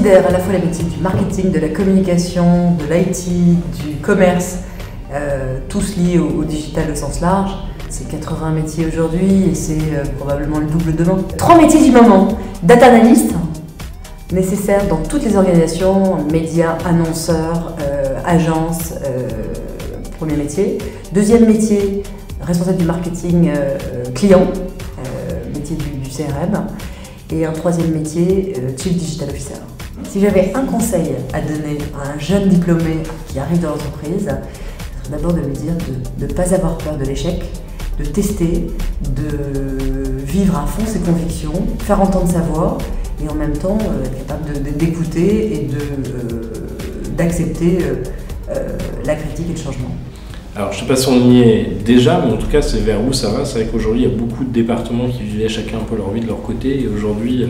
considère à la fois les métiers du marketing, de la communication, de l'IT, du commerce, tous liés au digital au sens large. C'est 80 métiers aujourd'hui et c'est probablement le double demain. 3 métiers du moment. Data analyst, nécessaire dans toutes les organisations, médias, annonceurs, agences, premier métier. Deuxième métier, responsable du marketing client, métier du CRM. Et un troisième métier, Chief Digital Officer. Si j'avais un conseil à donner à un jeune diplômé qui arrive dans l'entreprise, c'est d'abord de lui dire de ne pas avoir peur de l'échec, de tester, de vivre à fond ses convictions, faire entendre sa voix et en même temps être capable d'écouter et d'accepter la critique et le changement. Alors je ne sais pas si on y est déjà, mais en tout cas c'est vers où ça va. C'est vrai qu'aujourd'hui il y a beaucoup de départements qui vivaient chacun un peu leur vie de leur côté et aujourd'hui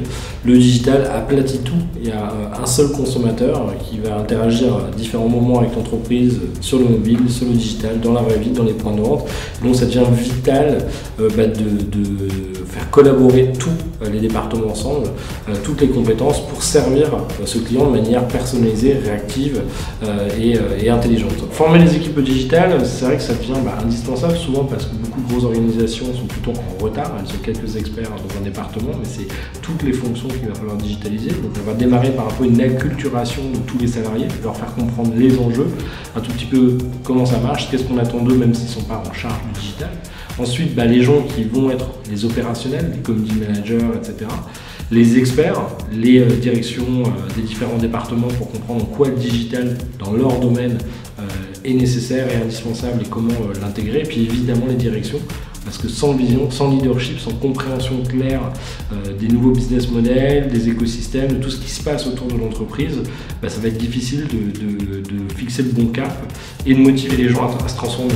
le digital aplatit tout. Il y a un seul consommateur qui va interagir à différents moments avec l'entreprise sur le mobile, sur le digital, dans la vraie vie, dans les points de vente. Donc ça devient vital de faire collaborer tous les départements ensemble, toutes les compétences pour servir ce client de manière personnalisée, réactive et intelligente. Former les équipes digitales, c'est vrai que ça devient indispensable souvent parce que beaucoup de grosses organisations sont plutôt en retard. Elles ont quelques experts dans un département, mais c'est toutes les fonctions qu'il va falloir digitaliser. Donc on va démarrer par un peu une acculturation de tous les salariés, leur faire comprendre les enjeux, un tout petit peu comment ça marche, qu'est-ce qu'on attend d'eux même s'ils ne sont pas en charge du digital. Ensuite, les gens qui vont être les opérationnels, les community managers, etc. Les experts, les directions des différents départements pour comprendre en quoi le digital dans leur domaine est nécessaire et indispensable et comment l'intégrer. Et puis évidemment les directions, parce que sans vision, sans leadership, sans compréhension claire des nouveaux business models, des écosystèmes, de tout ce qui se passe autour de l'entreprise, ça va être difficile de fixer le bon cap et de motiver les gens à se transformer.